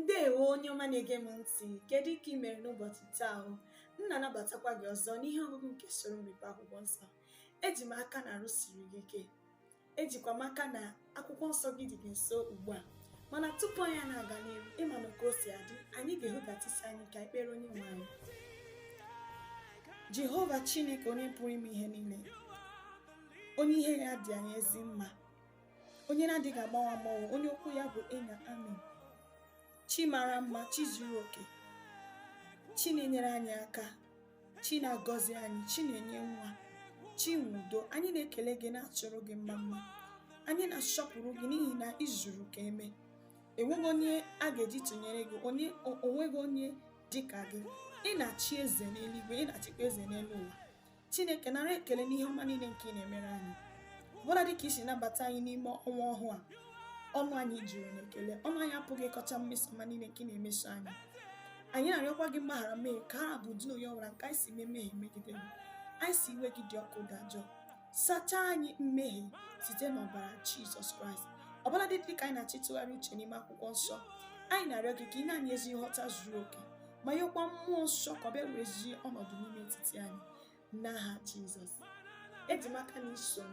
Ndewo onye ọma na-ege m ntị, kedu ka ị mere n'ụbọchị taa? M na-anabatakwa gị ọzọ n'ihe ọgụgụ nke soro mmepe akwụkwọ nsọ. Eji m aka na arụ siri gị ike, ejikwa m aka na akwụkwọ nsọ gị dị gị nso ugbu a. Mana tupu anyị na-aga n'ihu, ịma na ka o si adị, anyị ga-ehubatịsị anyị ka ekpere onye nwe anyị. Jehova Chineke, onye pụrụ ime ihe niile, onye ihe ya dị anyị ezi mma, onye na-adịghị agbanwe agbanwe, onye okwu ya bụ enyi amen. Chi mara mma, chi zuru oke, chi na-enyere anyị aka, chi na-agọzi anyị, chi na-enye nwa, chi nwe udo. Anyị na-ekele gị, na-achọrọ gị mma mma, anyị na-asọpụrụ gị n'ihi na ị zuru ka eme. Enweghị onye a ga-eji tụnyere gị, onweghị onye dị ka gị. Ị na-achị eze n'eluigwe, ị na-achịkwa eze n'elu ụwa. Chineke, nara ekele n'ihe ọma niile nke ị na-emere anyị. Bụla dị ka isi nabata anyị n'ime ọnwa ọhụụ a, ọnụ anyị juru n'ekele, ọnụ anyị apụghị ịkọcha mmeso ọma niile nke ị na-emeso anyị. Anyị na-arịọkwa gị mgbaghara mmehie, ka ha bụ dị n'onye ọbụla nke anyị si mee mmehie megide gị, anyị si iwe gị dị ọkụ dajụọ. Sachaa anyị mmehie site n'ọbara Jizọs Kraịst. Ọbụla dị ka anyị na-achịtụgharị uche n'ime akwụkwọ nsọ, anyị na-arịọ gị ka ị na-anyị ezi nghọta zuru oke, ma nyekwa mmụọ nsọ ka ọ bịa were ezi ọnọdụ n'ime etiti anyị, n'aha Jizọs. Eji m aka na iso m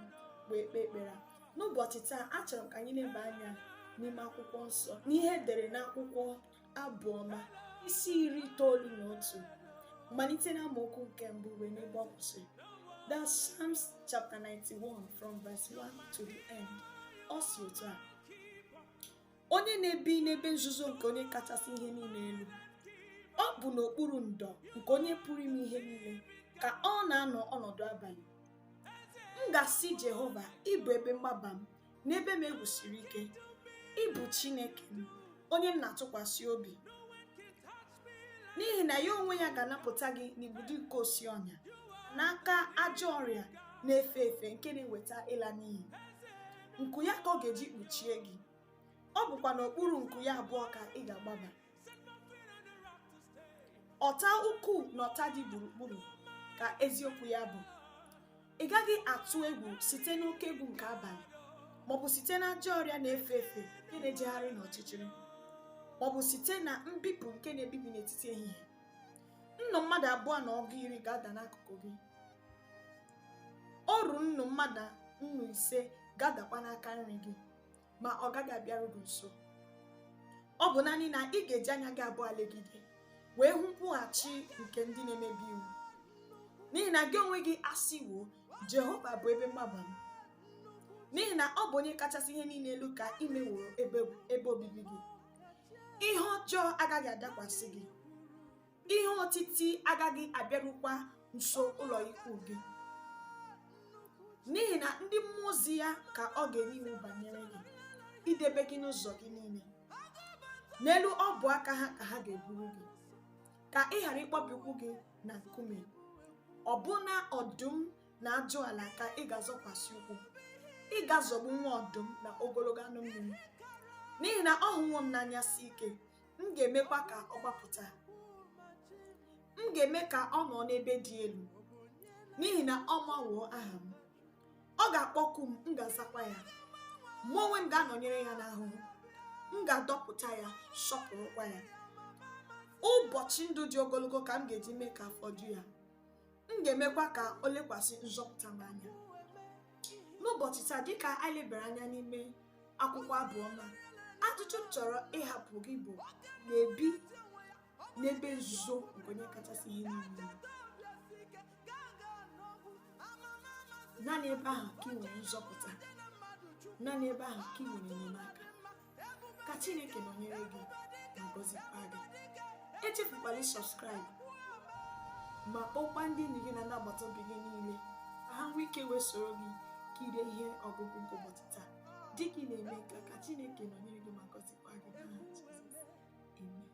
wee kpee ekpere. N'ụbọchị taa, achọrọ m ka anyị na-ebe anya n'ime akwụkwọ nsọ n'ihe edere n'akwụkwọ Abụ Ọma isi 91, malite na amaokwu nke mbụ ruo n'ebe ọ kwụsịrị. That's Psalms chapter 91 from verse 1 to the end. Ọ si otu a: onye na-ebi n'ebe nzuzo nke onye kachasị ihe niile elu, ọ bụ n'okpuru ndo nke onye pụrụ ime ihe niile ka ọ na-anọ ọnọdụ abalị. M ga-asị Jehova, ịbụ ebe mgbaba m na ebe m egwusiri ike, ịbụ Chineke m, onye m na-atụkwasị obi, n'ihi na ya onwe ya ga-anapụta gị n'igbudu nke osi ọnya, n'aka ajọ ọrịa na-efe efe nke na-eweta ịla n'iyi. Nku ya ka ọ ga-eji kpuchie gị, ọ bụkwa n'okpuru nku ya abụọ ka ị ga-agbaba. Ọta ukwu na ọta dị gburugburu ka eziokwu ya bụ. Ị gaghị atụ egwu site n'oke egwu nke abalị, maọbụ site na ajọ ọrịa na-efe efe nke na-ejegharị n'ọchịchịrị, maọbụ site na mbipụ nke na-ebibi n'etiti ehihie. Nnụ mmadụ abụọ na ọgụ iri ga-ada n'akụkụ gị, oru nnụ mmadụ nnụ ise ga-adakwa n'aka nri gị, ma ọ gaghị abịaru gị nso. Ọ bụ naanị na ị ga-eji anya gị abụọ legide wee hụ nkwụghachi nke ndị na-emebi iwu, n'ihi na gị onwe gị asịwo, Jehova bụ ebe mgbaba m, n'ihi na ọ bụ onye kachasị ihe niile elu ka imeworo ebe obibi gị. Ihe ọjọọ agaghị adakwasị gị, ihe otiti agaghị abịarukwa nso ụlọ ikwu gị, n'ihi na ndị mmụọ ozi ya ka ọ ga-enye iwu banyere gị, idebe gị n'ụzọ gị niile. N'elu ọbụ aka ha ka ha ga-eburu gị, ka ị ghara ịkpọbi ụkwụ gị na nkume. Ọbụna ọdụm na ajọ ala ka ị ga-azọkwasị ụkwụ, ị ga-azọgbu nwa ọdụm na ogologo anụ mmiri. N'ihi na ọ hụwo m n'anya si ike, m ga-emekwa ka ọ gbapụta, m ga-eme ka ọ nọ n'ebe dị elu, n'ihi na ọ mawoo aha m. Ọ ga-akpọku m, m ga-azakwa ya. Mụ onwe m ga-anọnyere ya n'ahụhụ, m ga-adọpụta ya, sọpụrụkwa ya. Ụbọchị ndụ dị ogologo ka m ga-eji mee ka afọ ju ya, m ga-emekwa ka o lekwasị nzọpụta m anya. N'ụbọchị taa, dịka anyị lebara anya n'ime akwụkwọ Abụ Ọma, ajụjụ m chọrọ ịhapụ gị bụ: na-ebi n'ebe nzuzo nke onye kachasị ihe niile. Naanị ebe ahụ ka ị nwere nzọpụta, naanị ebe ahụ ka ị nwere enyemaka. Ka Chineke nọnyere gị ma gọzikwa gị. Echefukwala ịsọbskraịbụ ma kpọkwa ndị enyi gị na ndị agbata obi gị niile ka ha nwee ike wee soro gị kirie ihe ọgụgụ nke ụbọchị taa. Dị ka ị na-eme ka Chineke nọnyere gị ma gọzikwa gị n'aha Jizọs. Amen.